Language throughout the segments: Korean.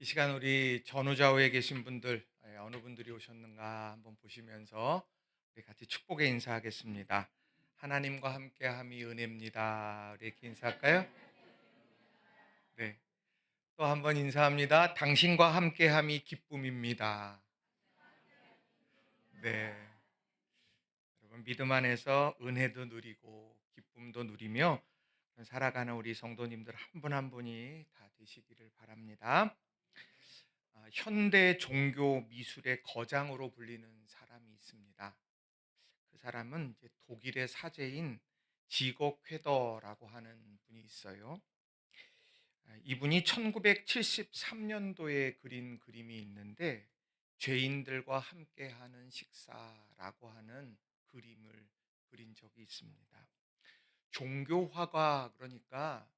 시간 우리 전후좌우에 계신 분들, 어느 분들이 오셨는가 한번 보시면서 우리 같이 축복의 인사하겠습니다. 하나님과 함께함이 은혜입니다. 우리 이렇게 인사할까요? 네. 또 한번 인사합니다. 당신과 함께함이 기쁨입니다. 네. 여러분 믿음 안에서 은혜도 누리고 기쁨도 누리며 살아가는 우리 성도님들 한 분 한 분이 다 되시기를 바랍니다. 현대 종교 미술의 거장으로 불리는 사람이 있습니다. 그 사람은 이제 독일의 사제인 지곡 회더라고 하는 분이 있어요. 이분이 1973년도에 그린 그림이 있는데 죄인들과 함께하는 식사라고 하는 그림을 그린 적이 있습니다. 종교화가 그러니까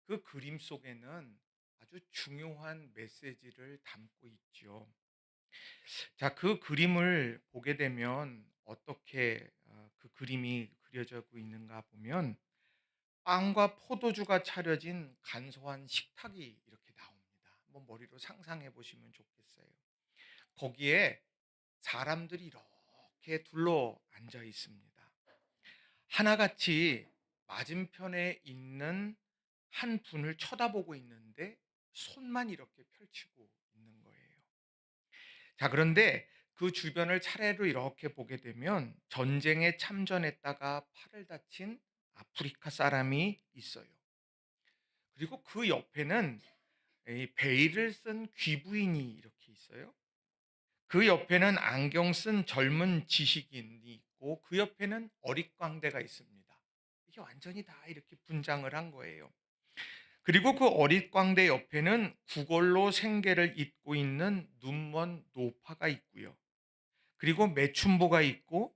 그 그림 속에는 아주 중요한 메시지를 담고 있죠. 자, 그 그림을 보게 되면 어떻게 그 그림이 그려지고 있는가 보면 빵과 포도주가 차려진 간소한 식탁이 이렇게 나옵니다. 한번 머리로 상상해 보시면 좋겠어요. 거기에 사람들이 이렇게 둘러 앉아 있습니다. 하나같이 맞은편에 있는 한 분을 쳐다보고 있는데 손만 이렇게 펼치고 있는 거예요. 자, 그런데 그 주변을 차례로 이렇게 보게 되면 전쟁에 참전했다가 팔을 다친 아프리카 사람이 있어요. 그리고 그 옆에는 이 베일을 쓴 귀부인이 이렇게 있어요. 그 옆에는 안경 쓴 젊은 지식인이 있고 그 옆에는 어릿광대가 있습니다. 이게 완전히 다 이렇게 분장을 한 거예요. 그리고 그 어릿광대 옆에는 구걸로 생계를 잇고 있는 눈먼 노파가 있고요. 그리고 매춘보가 있고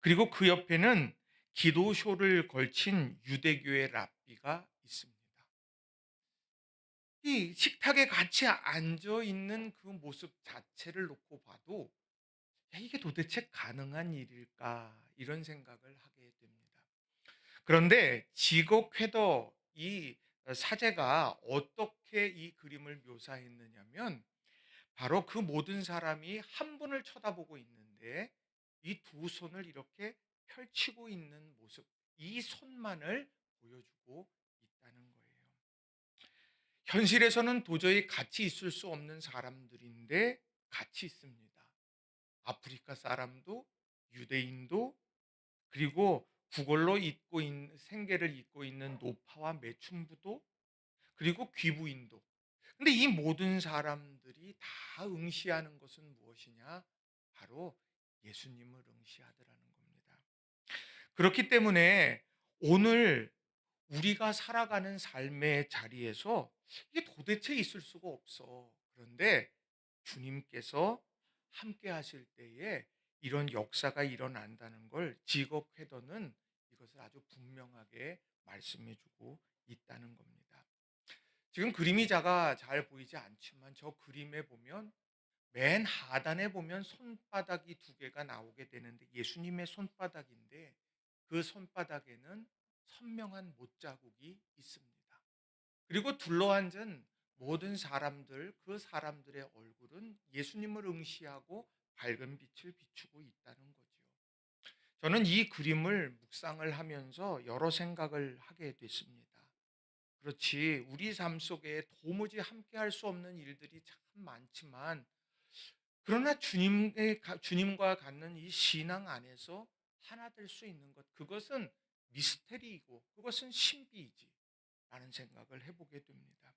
그리고 그 옆에는 기도쇼를 걸친 유대교의 랍비가 있습니다. 이 식탁에 같이 앉아 있는 그 모습 자체를 놓고 봐도 야, 이게 도대체 가능한 일일까? 이런 생각을 하게 됩니다. 그런데 지곡 쾌더 이 사제가 어떻게 이 그림을 묘사했느냐면 바로 그 모든 사람이 한 분을 쳐다보고 있는데 이 두 손을 이렇게 펼치고 있는 모습, 이 손만을 보여주고 있다는 거예요. 현실에서는 도저히 같이 있을 수 없는 사람들인데 같이 있습니다. 아프리카 사람도 유대인도 그리고 구걸로 생계를 잇고 있는 노파와 매춘부도 그리고 귀부인도. 근데 이 모든 사람들이 다 응시하는 것은 무엇이냐? 바로 예수님을 응시하더라는 겁니다. 그렇기 때문에 오늘 우리가 살아가는 삶의 자리에서 이게 도대체 있을 수가 없어. 그런데 주님께서 함께 하실 때에 이런 역사가 일어난다는 걸 직업 회도는 이것을 아주 분명하게 말씀해 주고 있다는 겁니다. 지금 그림이 작아 잘 보이지 않지만 저 그림에 보면 맨 하단에 보면 손바닥이 두 개가 나오게 되는데 예수님의 손바닥인데 그 손바닥에는 선명한 못자국이 있습니다. 그리고 둘러앉은 모든 사람들, 그 사람들의 얼굴은 예수님을 응시하고 밝은 빛을 비추고 있다는 거죠. 저는 이 그림을 묵상을 하면서 여러 생각을 하게 됐습니다. 그렇지, 우리 삶 속에 도무지 함께 할 수 없는 일들이 참 많지만, 그러나 주님과 갖는 이 신앙 안에서 하나 될 수 있는 것, 그것은 미스테리이고, 그것은 신비이지. 라는 생각을 해보게 됩니다.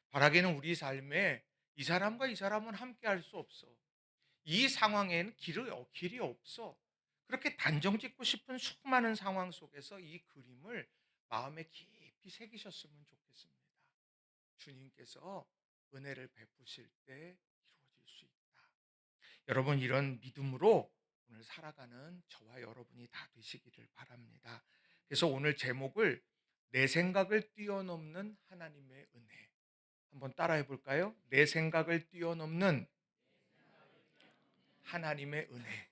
바라기는 우리 삶에 이 사람과 이 사람은 함께 할 수 없어. 이 상황에는 길이 없어. 그렇게 단정 짓고 싶은 수많은 상황 속에서 이 그림을 마음에 깊이 새기셨으면 좋겠습니다. 주님께서 은혜를 베푸실 때 이루어질 수 있다. 여러분 이런 믿음으로 오늘 살아가는 저와 여러분이 다 되시기를 바랍니다. 그래서 오늘 제목을 내 생각을 뛰어넘는 하나님의 은혜. 한번 따라해 볼까요? 내 생각을 뛰어넘는 하나님의 은혜.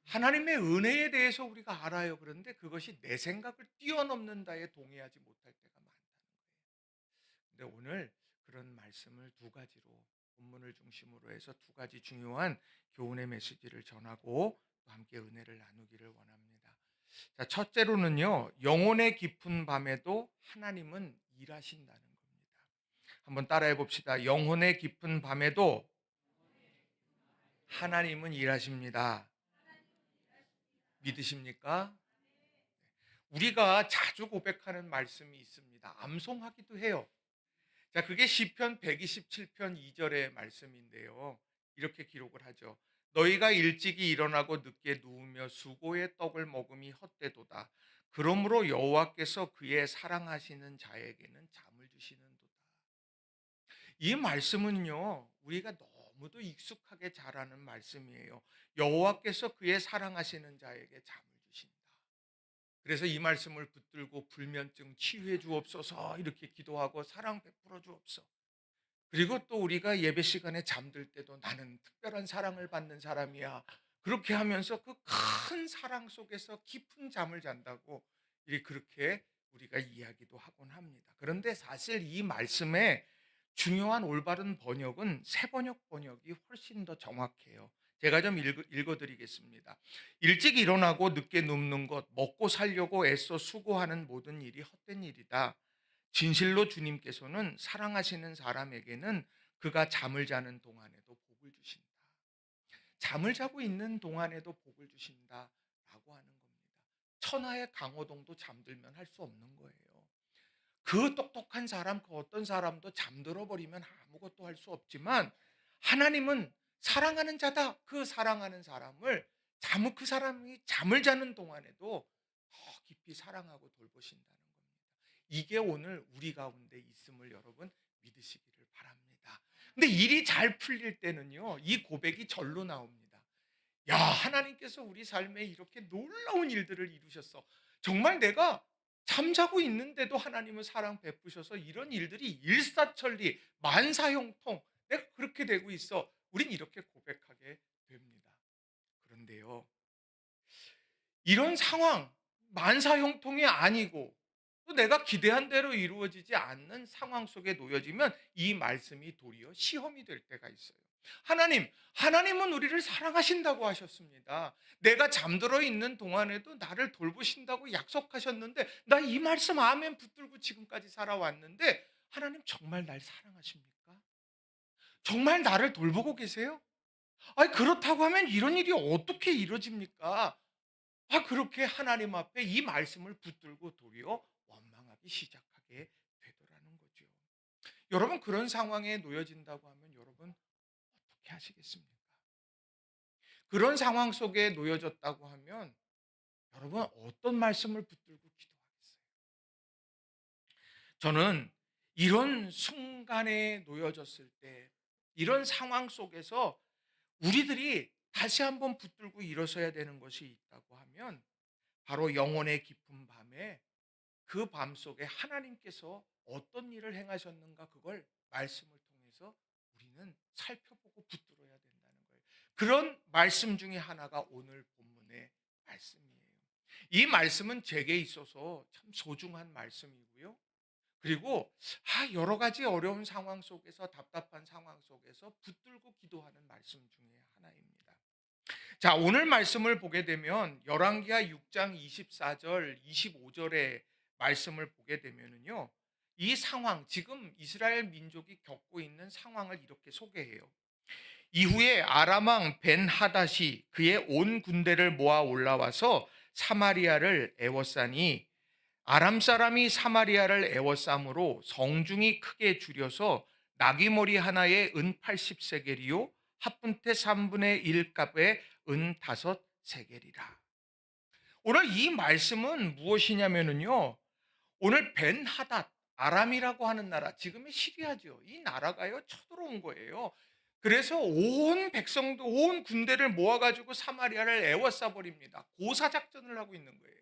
하나님의 은혜에 대해서 우리가 알아요. 그런데 그것이 내 생각을 뛰어넘는다에 동의하지 못할 때가 많다는 거예요. 근데 오늘 그런 말씀을 두 가지로, 본문을 중심으로 해서 두 가지 중요한 교훈의 메시지를 전하고 또 함께 은혜를 나누기를 원합니다. 자, 첫째로는요, 영혼의 깊은 밤에도 하나님은 일하신다는 겁니다. 한번 따라해 봅시다. 영혼의 깊은 밤에도 하나님은 일하십니다. 믿으십니까? 우리가 자주 고백하는 말씀이 있습니다. 암송하기도 해요. 자, 그게 시편 127편 2절의 말씀인데요. 이렇게 기록을 하죠. 너희가 일찍이 일어나고 늦게 누우며 수고의 떡을 먹음이 헛되도다. 그러므로 여호와께서 그의 사랑하시는 자에게는 잠을 주시는도다. 이 말씀은요, 우리가 너무도 익숙하게 잘 아는 말씀이에요. 여호와께서 그의 사랑하시는 자에게 잠을 주신다. 그래서 이 말씀을 붙들고 불면증 치유해 주옵소서 이렇게 기도하고 사랑 베풀어 주옵소서. 그리고 또 우리가 예배 시간에 잠들 때도 나는 특별한 사랑을 받는 사람이야. 그렇게 하면서 그 큰 사랑 속에서 깊은 잠을 잔다고 그렇게 우리가 이야기도 하곤 합니다. 그런데 사실 이 말씀의 중요한 올바른 번역은 새번역 번역이 훨씬 더 정확해요. 제가 좀 읽어드리겠습니다. 일찍 일어나고 늦게 눕는 것, 먹고 살려고 애써 수고하는 모든 일이 헛된 일이다. 진실로 주님께서는 사랑하시는 사람에게는 그가 잠을 자는 동안에도 복을 주신다. 잠을 자고 있는 동안에도 복을 주신다라고 하는 겁니다. 천하의 강호동도 잠들면 할 수 없는 거예요. 그 똑똑한 사람, 그 어떤 사람도 잠들어 버리면 아무것도 할 수 없지만 하나님은 사랑하는 자다. 그 사랑하는 사람을 그 사람이 잠을 자는 동안에도 더 깊이 사랑하고 돌보신다는 겁니다. 이게 오늘 우리 가운데 있음을 여러분 믿으시기를 바랍니다. 근데 일이 잘 풀릴 때는요, 이 고백이 절로 나옵니다. 야, 하나님께서 우리 삶에 이렇게 놀라운 일들을 이루셨어. 정말 내가 잠자고 있는데도 하나님은 사랑 베푸셔서 이런 일들이 일사천리, 만사형통, 내가 그렇게 되고 있어. 우린 이렇게 고백하게 됩니다. 그런데요, 이런 상황, 만사형통이 아니고 또 내가 기대한 대로 이루어지지 않는 상황 속에 놓여지면 이 말씀이 도리어 시험이 될 때가 있어요. 하나님은 우리를 사랑하신다고 하셨습니다. 내가 잠들어 있는 동안에도 나를 돌보신다고 약속하셨는데 나 이 말씀 아멘 붙들고 지금까지 살아왔는데 하나님 정말 날 사랑하십니까? 정말 나를 돌보고 계세요? 아니, 그렇다고 하면 이런 일이 어떻게 이루어집니까? 그렇게 하나님 앞에 이 말씀을 붙들고 도리어 원망하기 시작하게 되더라는 거죠. 여러분, 그런 상황에 놓여진다고 하면 여러분 어떻게 하시겠습니까? 그런 상황 속에 놓여졌다고 하면 여러분 어떤 말씀을 붙들고 기도하겠어요? 저는 이런 순간에 놓여졌을 때, 이런 상황 속에서 우리들이 다시 한번 붙들고 일어서야 되는 것이 있다고 하면 바로 영혼의 깊은 밤에 그 밤 속에 하나님께서 어떤 일을 행하셨는가 그걸 말씀을 통해서 우리는 살펴보고 붙들어야 된다는 거예요. 그런 말씀 중에 하나가 오늘 본문의 말씀이에요. 이 말씀은 제게 있어서 참 소중한 말씀이고요. 그리고 여러 가지 어려운 상황 속에서 답답한 상황 속에서 붙들고 기도하는 말씀 중에 하나입니다. 자, 오늘 말씀을 보게 되면 열왕기하 6장 24절, 25절의 말씀을 보게 되면은요. 이 상황, 지금 이스라엘 민족이 겪고 있는 상황을 이렇게 소개해요. 이후에 아람 왕 벤하닷이 그의 온 군대를 모아 올라와서 사마리아를 애워싸니 아람 사람이 사마리아를 애워싸므로 성중이 크게 줄여서 나귀머리 하나에 은 80세겔이요 합분태 3분의 1 값에 은 5세겔이라. 오늘 이 말씀은 무엇이냐면요, 오늘 벤하닷, 아람이라고 하는 나라, 지금의 시리아죠. 이 나라가요 쳐들어온 거예요. 그래서 온 백성도 온 군대를 모아가지고 사마리아를 애워싸 버립니다. 고사 작전을 하고 있는 거예요.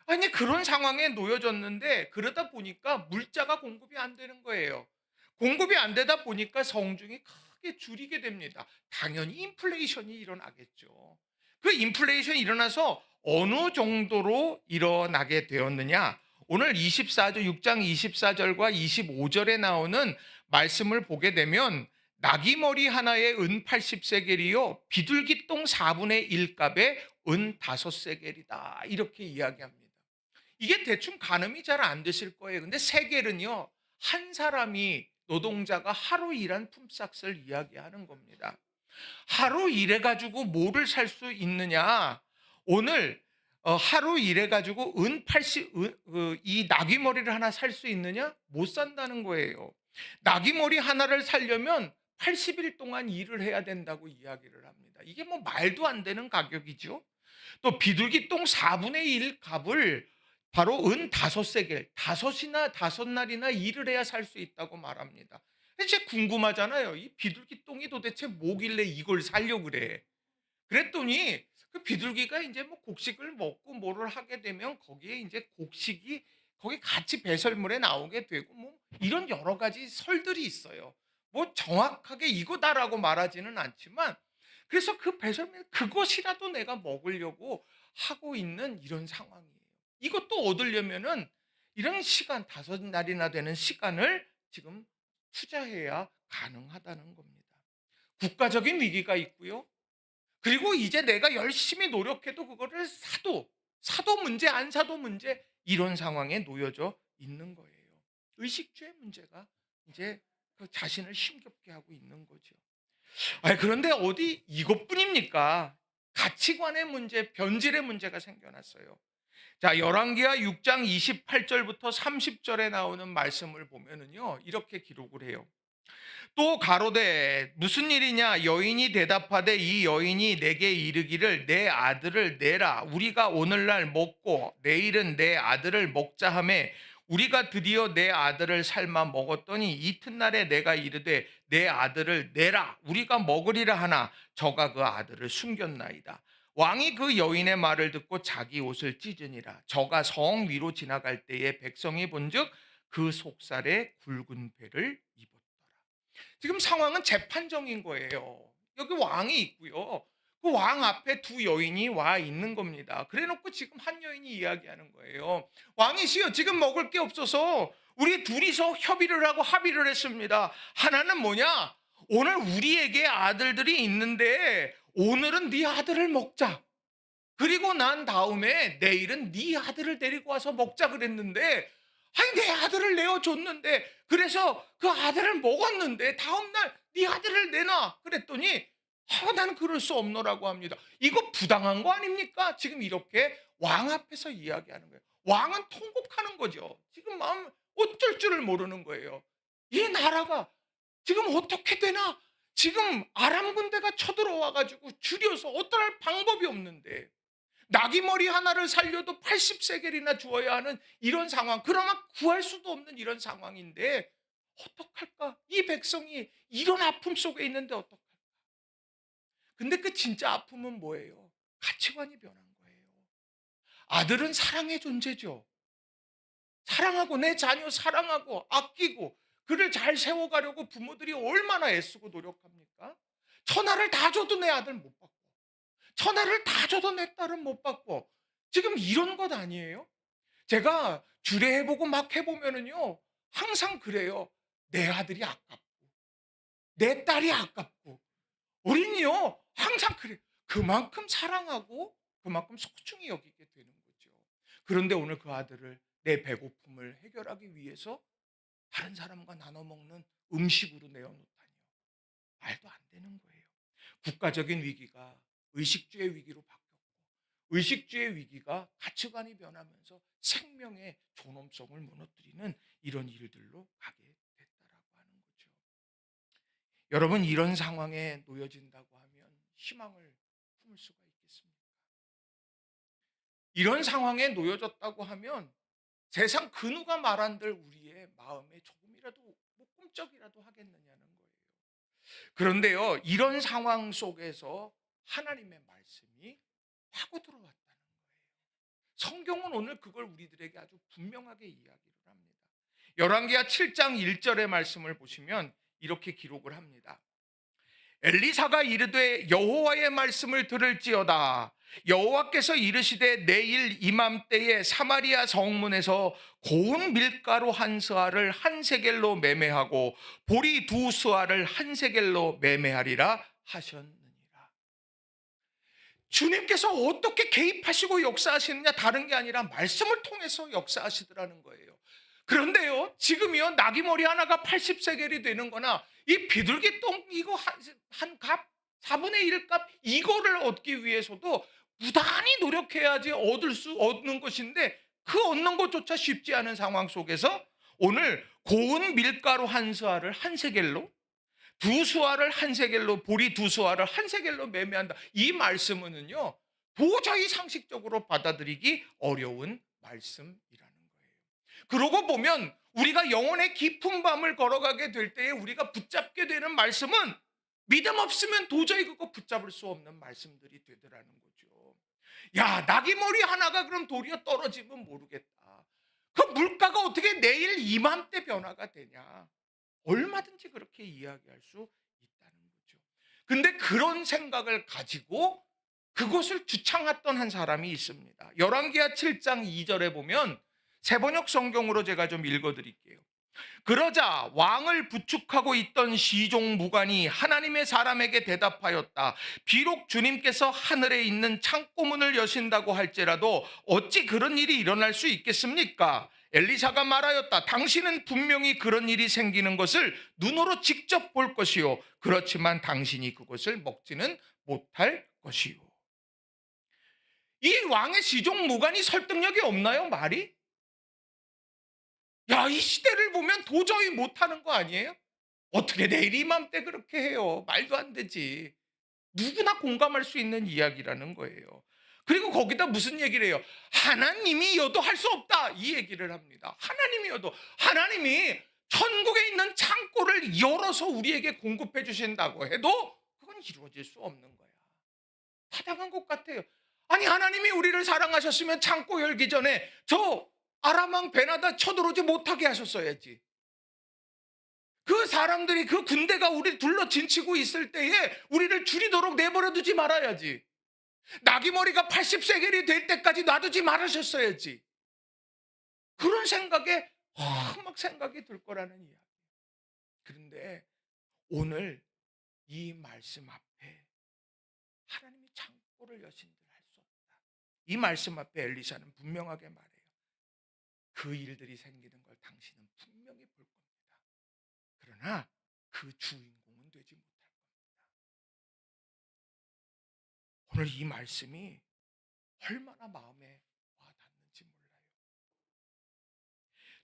아니, 그런 상황에 놓여졌는데 그러다 보니까 물자가 공급이 안 되는 거예요. 공급이 안 되다 보니까 성중이 크게 줄이게 됩니다. 당연히 인플레이션이 일어나겠죠. 그 인플레이션이 일어나서 어느 정도로 일어나게 되었느냐? 오늘 6장 24절과 25절에 나오는 말씀을 보게 되면 나귀머리 하나에 은 80세겔이요 비둘기똥 4분의 1 값에 은 5세겔이다 이렇게 이야기합니다. 이게 대충 가늠이 잘 안 되실 거예요. 근데 세겔은요 한 사람이 노동자가 하루 일한 품삯을 이야기하는 겁니다. 하루 일해 가지고 뭐를 살 수 있느냐? 오늘 하루 일해 가지고 은 80 이 나귀 머리를 하나 살 수 있느냐? 못 산다는 거예요. 나귀 머리 하나를 살려면 80일 동안 일을 해야 된다고 이야기를 합니다. 이게 뭐 말도 안 되는 가격이죠. 또 비둘기 똥 4분의 1 값을 바로 은 5세겔, 다섯 날이나 일을 해야 살 수 있다고 말합니다. 이제 궁금하잖아요. 이 비둘기 똥이 도대체 뭐길래 이걸 살려고 그래? 그랬더니 그 비둘기가 이제 뭐 곡식을 먹고 뭐를 하게 되면 거기에 이제 곡식이 거기 같이 배설물에 나오게 되고 뭐 이런 여러 가지 설들이 있어요. 뭐 정확하게 이거다라고 말하지는 않지만 그래서 그 배설물 그것이라도 내가 먹으려고 하고 있는 이런 상황이에요. 이것도 얻으려면은 이런 시간 5날이나 되는 시간을 지금 투자해야 가능하다는 겁니다. 국가적인 위기가 있고요. 그리고 이제 내가 열심히 노력해도 그거를 사도 문제 안 사도 문제 이런 상황에 놓여져 있는 거예요. 의식주의 문제가 이제 그 자신을 힘겹게 하고 있는 거죠. 그런데 어디 이것뿐입니까? 가치관의 문제, 변질의 문제가 생겨났어요. 자, 열왕기하 6장 28절부터 30절에 나오는 말씀을 보면은요. 이렇게 기록을 해요. 또 가로되 무슨 일이냐 여인이 대답하되 이 여인이 내게 이르기를 내 아들을 내라 우리가 오늘날 먹고 내일은 내 아들을 먹자 하매 우리가 드디어 내 아들을 삶아 먹었더니 이튿날에 내가 이르되 내 아들을 내라 우리가 먹으리라 하나 저가 그 아들을 숨겼나이다. 왕이 그 여인의 말을 듣고 자기 옷을 찢으니라. 저가 성 위로 지나갈 때에 백성이 본즉 그 속살에 굵은 배를 입었더라. 지금 상황은 재판정인 거예요. 여기 왕이 있고요. 그 왕 앞에 두 여인이 와 있는 겁니다. 그래 놓고 지금 한 여인이 이야기하는 거예요. 왕이시여 지금 먹을 게 없어서 우리 둘이서 협의를 하고 합의를 했습니다. 하나는 뭐냐? 오늘 우리에게 아들들이 있는데 오늘은 네 아들을 먹자. 그리고 난 다음에 내일은 네 아들을 데리고 와서 먹자 그랬는데 아니 내 아들을 내어줬는데 그래서 그 아들을 먹었는데 다음날 네 아들을 내놔 그랬더니 나는 그럴 수 없노라고 합니다. 이거 부당한 거 아닙니까? 지금 이렇게 왕 앞에서 이야기하는 거예요. 왕은 통곡하는 거죠. 지금 마음 어쩔 줄을 모르는 거예요. 이 나라가 지금 어떻게 되나? 지금 아람 군대가 쳐들어와 가지고 줄여서 어떠할 방법이 없는데 나귀 머리 하나를 살려도 80세겔이나 주어야 하는 이런 상황, 그러나 구할 수도 없는 이런 상황인데 어떡할까? 이 백성이 이런 아픔 속에 있는데 어떡할까? 근데 그 진짜 아픔은 뭐예요? 가치관이 변한 거예요. 아들은 사랑의 존재죠. 사랑하고 내 자녀 사랑하고 아끼고 그를 잘 세워가려고 부모들이 얼마나 애쓰고 노력합니까? 천하를 다 줘도 내 아들 못 받고 천하를 다 줘도 내 딸은 못 받고 지금 이런 것 아니에요? 제가 주례해보고 막 해보면은요 항상 그래요. 내 아들이 아깝고 내 딸이 아깝고 우리는요 항상 그래. 그만큼 사랑하고 그만큼 소중히 여기게 되는 거죠. 그런데 오늘 그 아들을 내 배고픔을 해결하기 위해서 다른 사람과 나눠 먹는 음식으로 내어놓다니요. 말도 안 되는 거예요. 국가적인 위기가 의식주의 위기로 바뀌었고 의식주의 위기가 가치관이 변하면서 생명의 존엄성을 무너뜨리는 이런 일들로 가게 됐다라고 하는 거죠. 여러분 이런 상황에 놓여진다고 하면 희망을 품을 수가 있겠습니까? 이런 상황에 놓여졌다고 하면 세상 그 누가 말한들 우리의 마음에 조금이라도 뭐 꿈쩍이라도 하겠느냐는 거예요. 그런데요, 이런 상황 속에서 하나님의 말씀이 파고 들어왔다는 거예요. 성경은 오늘 그걸 우리들에게 아주 분명하게 이야기를 합니다. 열왕기하 7장 1절의 말씀을 보시면 이렇게 기록을 합니다. 엘리사가 이르되 여호와의 말씀을 들을지어다 여호와께서 이르시되 내일 이맘때에 사마리아 성문에서 고운 밀가루 한 스아를 한 세겔로 매매하고 보리 두 스아를 한 세겔로 매매하리라 하셨느니라. 주님께서 어떻게 개입하시고 역사하시느냐, 다른 게 아니라 말씀을 통해서 역사하시더라는 거예요. 그런데요, 지금이요, 나귀머리 하나가 80세겔이 되는 거나 이 비둘기똥 이거 한 값, 4분의 1 값, 이거를 얻기 위해서도 부단히 노력해야지 얻는 것인데, 그 얻는 것조차 쉽지 않은 상황 속에서 오늘 고운 밀가루 한 스아를 한 세겔로, 두 수아를 한 세겔로, 보리 두 수아를 한 세겔로 매매한다. 이 말씀은요, 도저히 상식적으로 받아들이기 어려운 말씀이라는 거예요. 그러고 보면 우리가 영혼의 깊은 밤을 걸어가게 될 때에 우리가 붙잡게 되는 말씀은 믿음 없으면 도저히 그거 붙잡을 수 없는 말씀들이 되더라는 거죠. 야, 나귀머리 하나가 그럼 도리어 떨어지면 모르겠다. 그 물가가 어떻게 내일 이맘때 변화가 되냐. 얼마든지 그렇게 이야기할 수 있다는 거죠. 근데 그런 생각을 가지고 그것을 주창했던 한 사람이 있습니다. 열왕기하 7장 2절에 보면 세번역 성경으로 제가 좀 읽어 드릴게요. 그러자 왕을 부축하고 있던 시종 무관이 하나님의 사람에게 대답하였다. 비록 주님께서 하늘에 있는 창고문을 여신다고 할지라도 어찌 그런 일이 일어날 수 있겠습니까? 엘리사가 말하였다. 당신은 분명히 그런 일이 생기는 것을 눈으로 직접 볼 것이요. 그렇지만 당신이 그것을 먹지는 못할 것이요. 이 왕의 시종 무관이 설득력이 없나요? 말이? 야, 이 시대를 보면 도저히 못하는 거 아니에요? 어떻게 내일 이맘때 그렇게 해요? 말도 안 되지. 누구나 공감할 수 있는 이야기라는 거예요. 그리고 거기다 무슨 얘기를 해요? 하나님이여도 할 수 없다. 이 얘기를 합니다. 하나님이여도. 하나님이 천국에 있는 창고를 열어서 우리에게 공급해 주신다고 해도 그건 이루어질 수 없는 거야. 타당한 것 같아요. 아니, 하나님이 우리를 사랑하셨으면 창고 열기 전에 저 아람왕 베나다 쳐들어오지 못하게 하셨어야지. 그 사람들이, 그 군대가 우리 둘러 진치고 있을 때에 우리를 줄이도록 내버려 두지 말아야지. 나귀머리가 80세겔이 될 때까지 놔두지 말으셨어야지. 그런 생각에 막 생각이 들 거라는 이야기. 그런데 오늘 이 말씀 앞에 하나님이 창고를 여신들 할 수 없다. 이 말씀 앞에 엘리사는 분명하게 말해요. 그 일들이 생기는 걸 당신은 분명히 볼 겁니다. 그러나 그 주인공은 되지 못할 겁니다. 오늘 이 말씀이 얼마나 마음에 와닿는지 몰라요.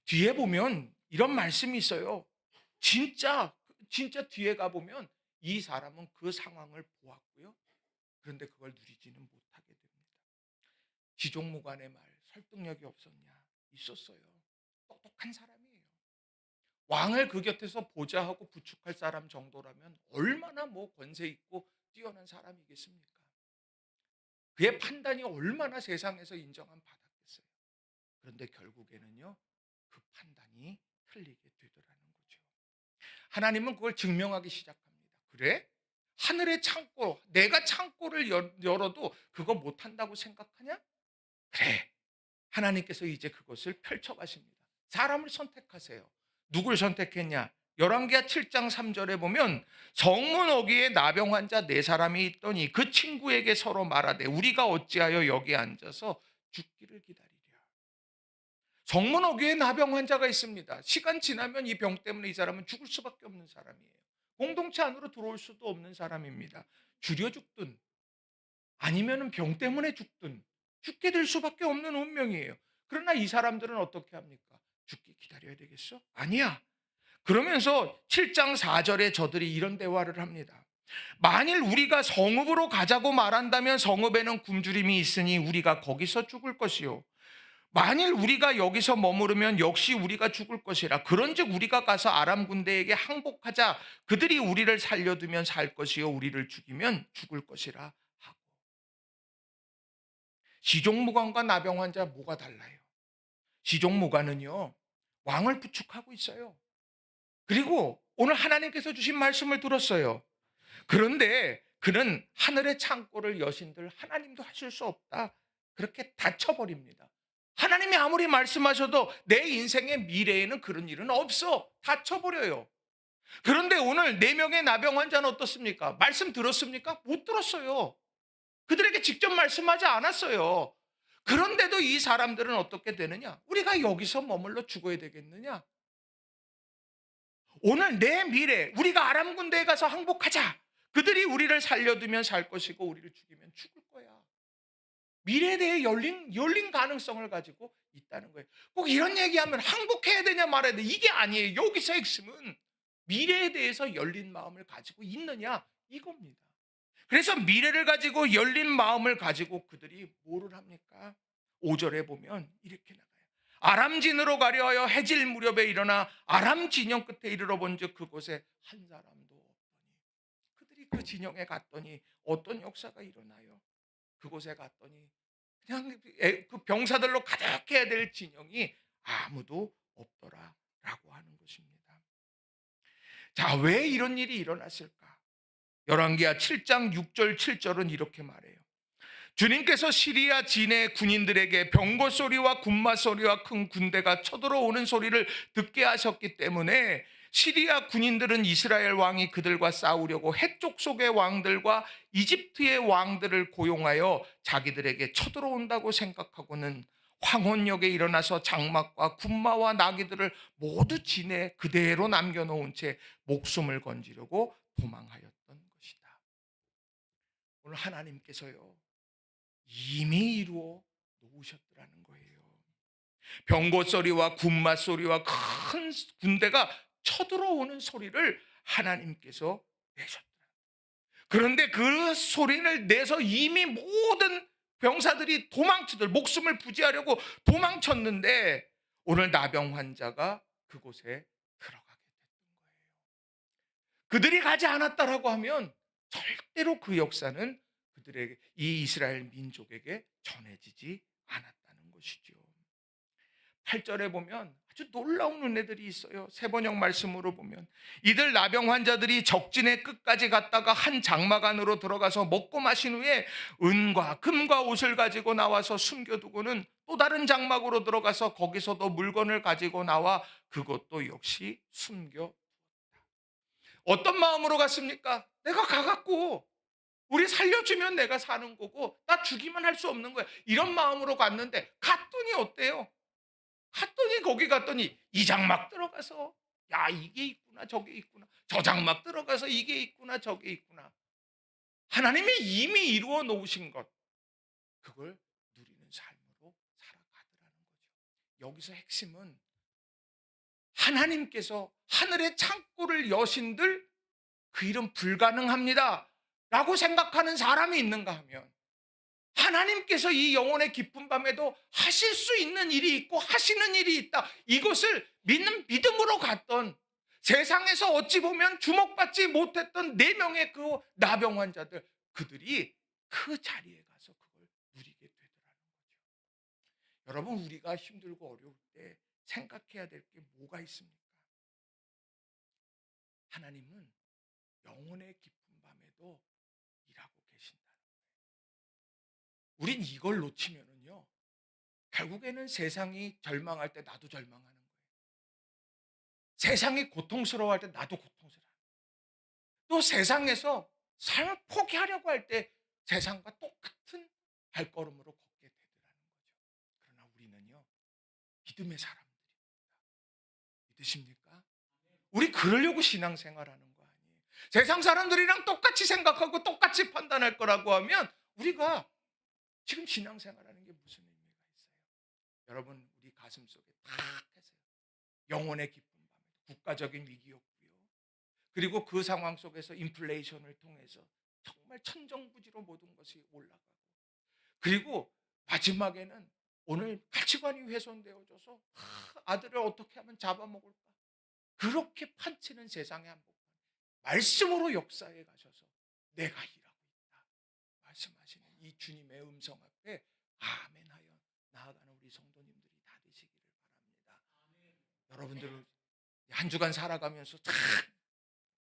뒤에 보면 이런 말씀이 있어요. 진짜 뒤에 가보면 이 사람은 그 상황을 보았고요. 그런데 그걸 누리지는 못하게 됩니다. 지종무관의 말, 설득력이 없었냐? 있었어요. 똑똑한 사람이에요. 왕을 그 곁에서 보좌하고 부축할 사람 정도라면 얼마나 권세 있고 뛰어난 사람이겠습니까? 그의 판단이 얼마나 세상에서 인정함 받았겠어요. 그런데 결국에는요, 그 판단이 틀리게 되더라는 거죠. 하나님은 그걸 증명하기 시작합니다. 그래? 하늘의 창고, 내가 창고를 열어도 그거 못한다고 생각하냐? 그래. 하나님께서 이제 그것을 펼쳐가십니다. 사람을 선택하세요. 누굴 선택했냐? 열왕기하 7장 3절에 보면 성문 어귀에 나병 환자 4사람이 있더니 그 친구에게 서로 말하되 우리가 어찌하여 여기 앉아서 죽기를 기다리랴. 성문 어귀에 나병 환자가 있습니다. 시간 지나면 이 병 때문에 이 사람은 죽을 수밖에 없는 사람이에요. 공동체 안으로 들어올 수도 없는 사람입니다. 줄여 죽든 아니면 병 때문에 죽든 죽게 될 수밖에 없는 운명이에요. 그러나 이 사람들은 어떻게 합니까? 죽기 기다려야 되겠어? 아니야. 그러면서 7장 4절에 저들이 이런 대화를 합니다. 만일 우리가 성읍으로 가자고 말한다면 성읍에는 굶주림이 있으니 우리가 거기서 죽을 것이요. 만일 우리가 여기서 머무르면 역시 우리가 죽을 것이라. 그런즉 우리가 가서 아람 군대에게 항복하자. 그들이 우리를 살려두면 살 것이요 우리를 죽이면 죽을 것이라 하고. 시종무관과 나병 환자 뭐가 달라요? 시종무관은요, 왕을 부축하고 있어요. 그리고 오늘 하나님께서 주신 말씀을 들었어요. 그런데 그는 하늘의 창고를 여신들 하나님도 하실 수 없다. 그렇게 닫혀버립니다. 하나님이 아무리 말씀하셔도 내 인생의 미래에는 그런 일은 없어. 닫혀버려요. 그런데 오늘 4명의 나병 환자는 어떻습니까? 말씀 들었습니까? 못 들었어요. 그들에게 직접 말씀하지 않았어요. 그런데도 이 사람들은 어떻게 되느냐? 우리가 여기서 머물러 죽어야 되겠느냐? 오늘 내 미래, 우리가 아람 군대에 가서 항복하자. 그들이 우리를 살려두면 살 것이고 우리를 죽이면 죽을 거야. 미래에 대해 열린 가능성을 가지고 있다는 거예요. 꼭 이런 얘기하면 항복해야 되냐 말아야 돼. 이게 아니에요. 여기서 핵심은 미래에 대해서 열린 마음을 가지고 있느냐 이겁니다. 그래서 미래를 가지고 열린 마음을 가지고 그들이 뭐를 합니까? 5절에 보면 이렇게 나가요. 아람진으로 가려 하여 해질 무렵에 일어나 아람 진영 끝에 이르러 본즉 그곳에 한 사람도 없더니 그들이 그 진영에 갔더니 어떤 역사가 일어나요? 그곳에 갔더니 그냥 그 병사들로 가득해야 될 진영이 아무도 없더라라고 하는 것입니다. 자, 왜 이런 일이 일어났을까? 열왕기하 7장 6절 7절은 이렇게 말해요. 주님께서 시리아 진의 군인들에게 병거 소리와 군마 소리와 큰 군대가 쳐들어오는 소리를 듣게 하셨기 때문에 시리아 군인들은 이스라엘 왕이 그들과 싸우려고 해쪽 속의 왕들과 이집트의 왕들을 고용하여 자기들에게 쳐들어온다고 생각하고는 황혼역에 일어나서 장막과 군마와 나귀들을 모두 진에 그대로 남겨놓은 채 목숨을 건지려고 도망하였던 것이다. 오늘 하나님께서요 이미 이루어 놓으셨더라는 거예요. 병거 소리와 군마 소리와 큰 군대가 쳐들어오는 소리를 하나님께서 내셨더라. 그런데 그 소리를 내서 이미 모든 병사들이 도망치들 목숨을 부지하려고 도망쳤는데 오늘 나병 환자가 그곳에 들어가게 됐던 거예요. 그들이 가지 않았다라고 하면 절대로 그 역사는 그들에게 이 이스라엘 민족에게 전해지지 않았다는 것이죠. 8절에 보면 아주 놀라운 은혜들이 있어요. 세번역 말씀으로 보면 이들 나병 환자들이 적진의 끝까지 갔다가 한 장막 안으로 들어가서 먹고 마신 후에 은과 금과 옷을 가지고 나와서 숨겨두고는 또 다른 장막으로 들어가서 거기서도 물건을 가지고 나와 그것도 역시 숨겨. 어떤 마음으로 갔습니까? 내가 가갖고 우리 살려주면 내가 사는 거고 나 죽이면 할 수 없는 거야. 이런 마음으로 갔는데 갔더니 어때요? 갔더니 거기 갔더니 이 장막 들어가서 야 이게 있구나 저게 있구나 저 장막 들어가서 이게 있구나 저게 있구나. 하나님이 이미 이루어 놓으신 것 그걸 누리는 삶으로 살아가더라는 거죠. 여기서 핵심은 하나님께서 하늘의 창고를 여신들 그 일은 불가능합니다 라고 생각하는 사람이 있는가 하면 하나님께서 이 영혼의 깊은 밤에도 하실 수 있는 일이 있고 하시는 일이 있다. 이것을 믿는 믿음으로 갔던 세상에서 어찌 보면 주목받지 못했던 4명의 그 나병 환자들 그들이 그 자리에 가서 그걸 누리게 되더라는 거죠. 여러분 우리가 힘들고 어려울 때 생각해야 될 게 뭐가 있습니까? 하나님은 영혼의 깊은 밤에도 일하고 계신다는 거예요. 우린 이걸 놓치면은요 결국에는 세상이 절망할 때 나도 절망하는 거예요. 세상이 고통스러워할 때 나도 고통스러워요. 또 세상에서 삶을 포기하려고 할 때 세상과 똑같은 발걸음으로 걷게 되더라는 거죠. 그러나 우리는요 믿음의 사람들입니다. 믿으십니까? 우리 그러려고 신앙생활하는 거 아니에요. 세상 사람들이랑 똑같이 생각하고 똑같이 판단할 거라고 하면 우리가 지금 신앙생활하는 게 무슨 의미가 있어요? 여러분 우리 가슴 속에 딱 하세요. 영혼의 기쁨 밤에 국가적인 위기였고요. 그리고 그 상황 속에서 인플레이션을 통해서 정말 천정부지로 모든 것이 올라가고 그리고 마지막에는 오늘 가치관이 훼손되어져서 아들을 어떻게 하면 잡아먹을까 그렇게 판치는 세상의 한복판 말씀으로 역사에 가셔서 내가 일하고 있다 말씀하시는 이 주님의 음성 앞에 아멘하여 나아가는 우리 성도님들이 다 되시기를 바랍니다. 여러분들 한 주간 살아가면서 참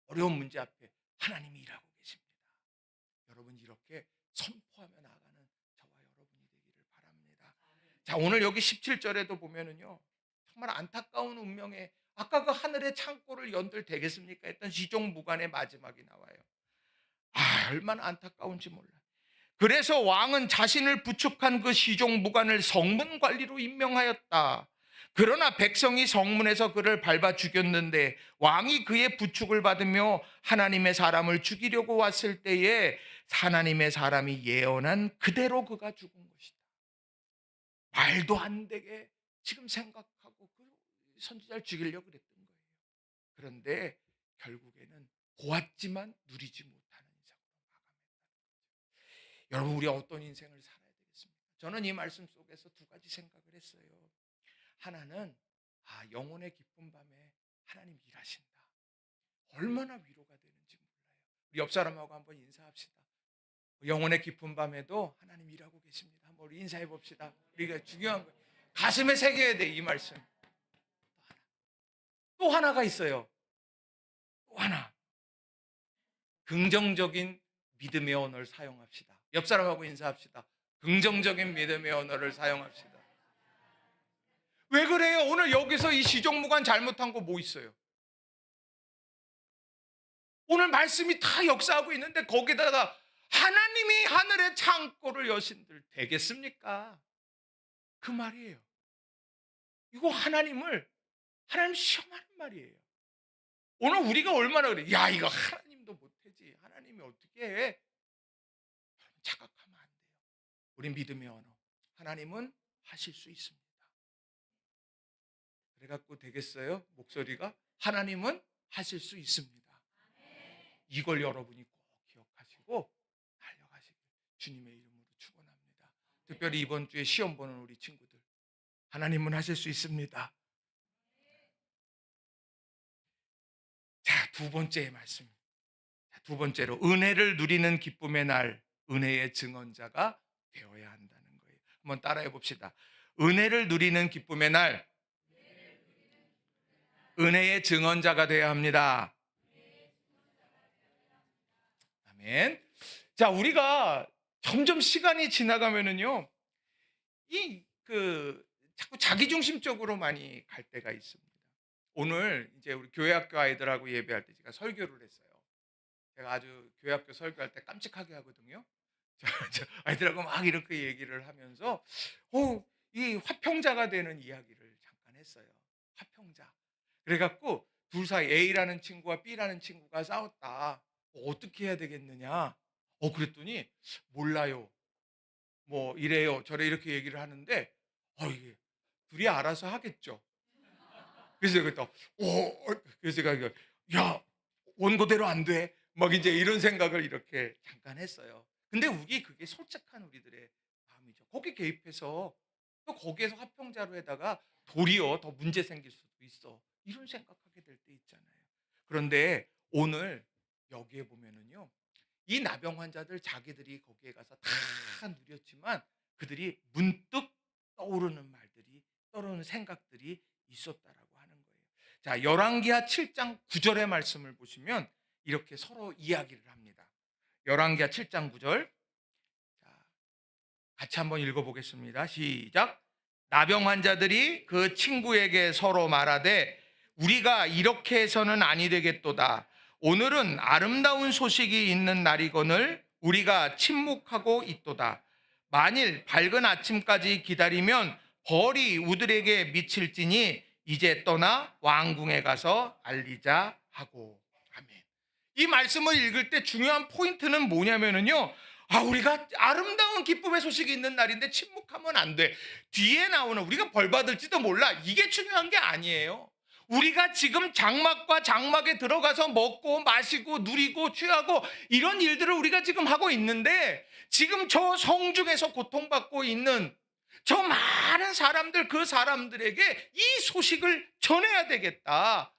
어려운 문제 앞에 하나님이 일하고 계십니다. 여러분 이렇게 선포하며 나가는 저와 여러분이 되기를 바랍니다. 자, 오늘 여기 17절에도 보면은요, 정말 안타까운 운명에 아까 그 하늘의 창고를 연들 되겠습니까 했던 시종무관의 마지막이 나와요. 얼마나 안타까운지 몰라요. 그래서 왕은 자신을 부축한 그 시종무관을 성문 관리로 임명하였다. 그러나 백성이 성문에서 그를 밟아 죽였는데 왕이 그의 부축을 받으며 하나님의 사람을 죽이려고 왔을 때에 하나님의 사람이 예언한 그대로 그가 죽은 것이다. 말도 안 되게 지금 생각하고 그 선지자를 죽이려고 그랬던 거예요. 그런데 결국에는 보았지만 누리지 못하는 인생으로 마감했다. 여러분, 우리 어떤 인생을 살아야 되겠습니까? 저는 이 말씀 속에서 두 가지 생각을 했어요. 하나는 영혼의 기쁜 밤에 하나님 일하신다. 얼마나 위로가 되는지 몰라요. 우리 옆 사람하고 한번 인사합시다. 영혼의 깊은 밤에도 하나님 일하고 계십니다. 한번 우리 인사해 봅시다. 우리가 중요한 거 가슴에 새겨야 돼, 이 말씀. 또 하나가 있어요. 또 하나. 긍정적인 믿음의 언어를 사용합시다. 옆 사람하고 인사합시다. 긍정적인 믿음의 언어를 사용합시다. 왜 그래요? 오늘 여기서 이 시종무관 잘못한 거 뭐 있어요? 오늘 말씀이 다 역사하고 있는데 거기다가 하나님이 하늘의 창고를 여신들 되겠습니까? 그 말이에요. 이거 하나님 시험하는 말이에요. 오늘 우리가 얼마나 그래? 야, 이거 하나님도 못하지. 하나님이 어떻게 해? 착각하면 안 돼요. 우리 믿음의 언어. 하나님은 하실 수 있습니다. 그래갖고 되겠어요? 목소리가 하나님은 하실 수 있습니다. 이걸 여러분이 꼭 기억하시고 달려가시길 주님의 이름으로 축원합니다. 특별히 이번 주에 시험 보는 우리 친구들, 하나님은 하실 수 있습니다. 자, 두 번째 말씀. 두 번째로 은혜를 누리는 기쁨의 날, 은혜의 증언자가 되어야 한다는 거예요. 한번 따라해 봅시다. 은혜를 누리는 기쁨의 날, 은혜의 증언자가 되어야 합니다. 아멘. 자, 우리가 점점 시간이 지나가면은요, 자꾸 자기중심적으로 많이 갈 때가 있습니다. 오늘 이제 우리 교회학교 아이들하고 예배할 때 제가 설교를 했어요. 제가 아주 교회학교 설교할 때 깜찍하게 하거든요. 아이들하고 막 이렇게 얘기를 하면서 이 화평자가 되는 이야기를 잠깐 했어요. 화평자. 그래갖고 둘 사이 A라는 친구와 B라는 친구가 싸웠다. 어떻게 해야 되겠느냐? 그랬더니 몰라요. 뭐 이래요. 저래 이렇게 얘기를 하는데 이게 둘이 알아서 하겠죠. 그래서 제가 야, 원고대로 안 돼. 막 이제 이런 생각을 이렇게 잠깐 했어요. 근데 그게 솔직한 우리들의 마음이죠. 거기 개입해서 또 거기에서 화평자로 해다가 도리어 더 문제 생길 수도 있어. 이런 생각하게 될 때 있잖아요. 그런데 오늘 여기에 보면은요, 이 나병 환자들 자기들이 거기에 가서 다 누렸지만 그들이 문득 떠오르는 말들이, 떠오르는 생각들이 있었다라고 하는 거예요. 자, 열왕기하 7장 9절의 말씀을 보시면 이렇게 서로 이야기를 합니다. 열왕기하 7장 9절. 자, 같이 한번 읽어보겠습니다. 시작. 나병 환자들이 그 친구에게 서로 말하되 우리가 이렇게 해서는 아니 되겠도다. 오늘은 아름다운 소식이 있는 날이거늘 우리가 침묵하고 있도다. 만일 밝은 아침까지 기다리면 벌이 우들에게 미칠지니 이제 떠나 왕궁에 가서 알리자 하고. 아멘. 이 말씀을 읽을 때 중요한 포인트는 뭐냐면요, 우리가 아름다운 기쁨의 소식이 있는 날인데 침묵하면 안 돼. 뒤에 나오는 우리가 벌 받을지도 몰라. 이게 중요한 게 아니에요. 우리가 지금 장막과 장막에 들어가서 먹고 마시고 누리고 취하고 이런 일들을 우리가 지금 하고 있는데, 지금 저 성중에서 고통받고 있는 저 많은 사람들, 그 사람들에게 이 소식을 전해야 되겠다.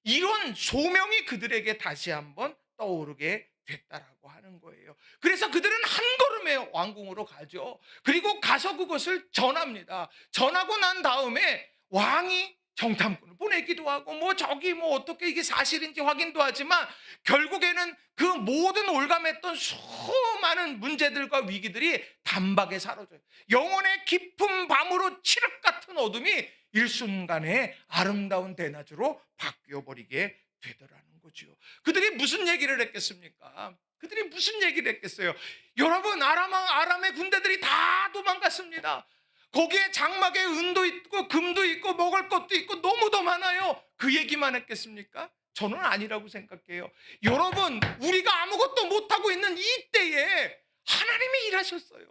이런 소명이 그들에게 다시 한번 떠오르게 됐다라고 하는 거예요. 그래서 그들은 한 걸음에 왕궁으로 가죠. 그리고 가서 그것을 전합니다. 전하고 난 다음에 왕이 정탐꾼을 보내죠. 내기도 하고 뭐 저기 뭐 어떻게 이게 사실인지 확인도 하지만 결국에는 그 모든 올감했던 수많은 문제들과 위기들이 단박에 사라져요. 영혼의 깊은 밤으로 칠흑 같은 어둠이 일순간에 아름다운 대낮으로 바뀌어 버리게 되더라는 거죠. 그들이 무슨 얘기를 했겠습니까? 그들이 무슨 얘기를 했겠어요? 여러분, 아람의 군대들이 다 도망갔습니다. 거기에 장막에 은도 있고 금도 있고 먹을 것도 있고 너무 더 많아요. 그 얘기만 했겠습니까? 저는 아니라고 생각해요. 여러분, 우리가 아무것도 못하고 있는 이때에 하나님이 일하셨어요.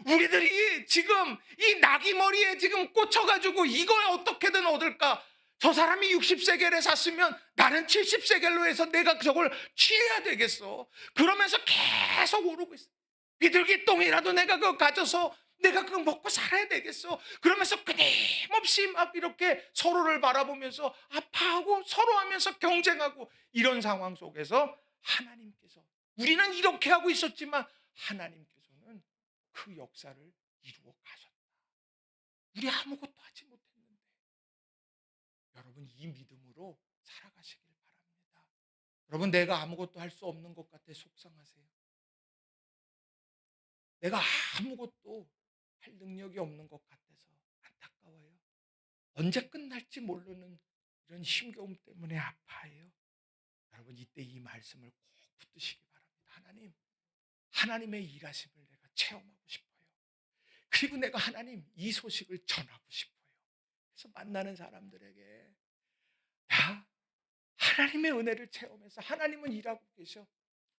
우리들이 지금 이 나귀 머리에 지금 꽂혀가지고 이걸 어떻게든 얻을까? 저 사람이 60세겔에 샀으면 나는 70세겔로 해서 내가 저걸 취해야 되겠어. 그러면서 계속 오르고 있어. 비둘기 똥이라도 내가 그거 가져서 내가 그거 먹고 살아야 되겠어. 그러면서 끊임없이 막 이렇게 서로를 바라보면서 아파하고 서로 하면서 경쟁하고 이런 상황 속에서 하나님께서, 우리는 이렇게 하고 있었지만 하나님께서는 그 역사를 이루어 가셨다. 우리 아무것도 하지 못했는데. 여러분, 이 믿음으로 살아가시길 바랍니다. 여러분, 내가 아무것도 할 수 없는 것 같아 속상하세요? 내가 아무것도 할 능력이 없는 것 같아서 안타까워요? 언제 끝날지 모르는 이런 힘겨움 때문에 아파해요? 여러분, 이때 이 말씀을 꼭 붙드시기 바랍니다. 하나님의 일하심을 내가 체험하고 싶어요. 그리고 내가 하나님 이 소식을 전하고 싶어요. 그래서 만나는 사람들에게 다 하나님의 은혜를 체험해서 하나님은 일하고 계셔,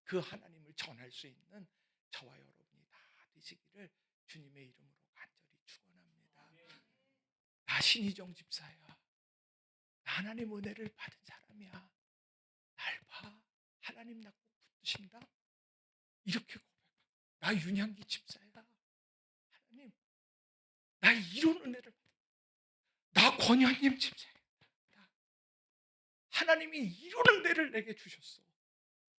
그 하나님을 전할 수 있는 저와 여러분이 다 되시기를 주님의 이름으로 간절히 축원합니다. 나 신희정 집사야, 나 하나님 은혜를 받은 사람이야, 날 봐, 하나님 나 꼭 붙드신다, 이렇게 고백하고, 나 윤향기 집사야, 하나님 나 이런 은혜를 받아, 나 권현님 집사야, 하나님이 이런 은혜를 내게 주셨어.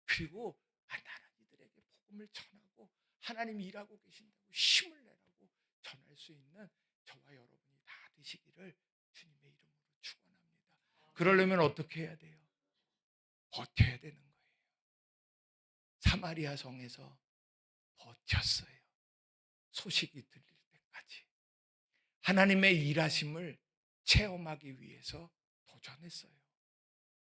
그리고 나는 이들에게 복음을 전하고 하나님이 일하고 계신다고 힘을 내라고 전할 수 있는 저와 여러분이 다 되시기를 주님의 이름으로 축원합니다. 그러려면 어떻게 해야 돼요? 버텨야 되는 거예요. 사마리아 성에서 버텼어요. 소식이 들릴 때까지 하나님의 일하심을 체험하기 위해서 도전했어요.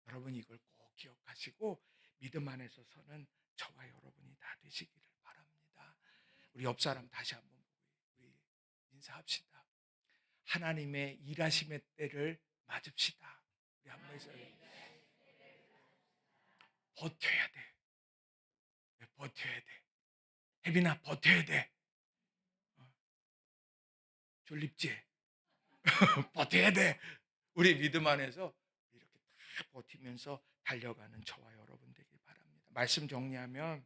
여러분, 이걸 꼭 기억하시고 믿음 안에서 서는 저와 여러분이 다 되시기를 바랍니다. 우리 옆 사람 다시 한번 우리 인사합시다. 하나님의 일하심의 때를 맞읍시다. 우리 한번 해서 버텨야 돼. 버텨야 돼. 혜빈아, 버텨야 돼. 졸립지? 버텨야 돼. 우리 믿음 안에서 이렇게 다 버티면서 달려가는 저와 여러분 되길 바랍니다. 말씀 정리하면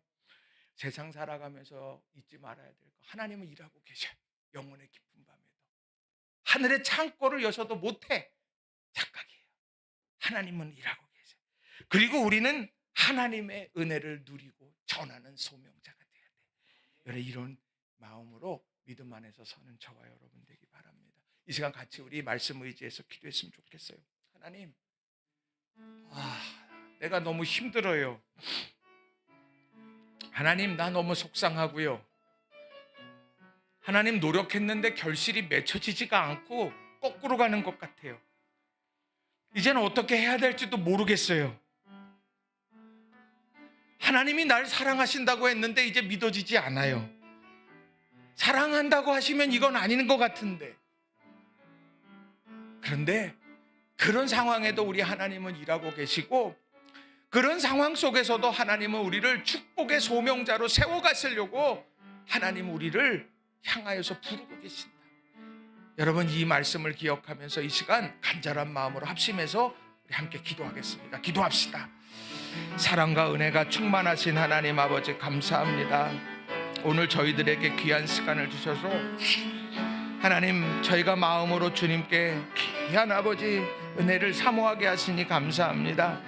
세상 살아가면서 잊지 말아야 될 거, 하나님은 일하고 계셔. 영혼의 깊은 밤에도 하늘의 창고를 여셔도 못해. 착각이에요. 하나님은 일하고 계셔. 그리고 우리는 하나님의 은혜를 누리고 전하는 소명자가 돼야 돼. 여러분, 이런 마음으로 믿음 안에서 서는 저와 여러분 되기 바랍니다. 이 시간 같이 우리 말씀 의지해서 기도했으면 좋겠어요. 하나님, 내가 너무 힘들어요. 하나님, 나 너무 속상하고요. 하나님, 노력했는데 결실이 맺혀지지가 않고 거꾸로 가는 것 같아요. 이제는 어떻게 해야 될지도 모르겠어요. 하나님이 날 사랑하신다고 했는데 이제 믿어지지 않아요. 사랑한다고 하시면 이건 아닌 것 같은데. 그런데 그런 상황에도 우리 하나님은 일하고 계시고, 그런 상황 속에서도 하나님은 우리를 축복의 소명자로 세워가시려고 하나님 우리를 향하여서 부르고 계신다. 여러분, 이 말씀을 기억하면서 이 시간 간절한 마음으로 합심해서 우리 함께 기도하겠습니다. 기도합시다. 사랑과 은혜가 충만하신 하나님 아버지, 감사합니다. 오늘 저희들에게 귀한 시간을 주셔서 하나님, 저희가 마음으로 주님께 귀한 아버지 은혜를 사모하게 하시니 감사합니다.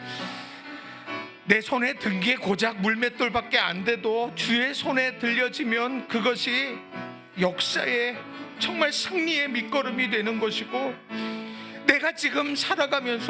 내 손에 든 게 고작 물맷돌밖에 안 돼도 주의 손에 들려지면 그것이 역사의 정말 승리의 밑거름이 되는 것이고, 내가 내가 지금 살아가면서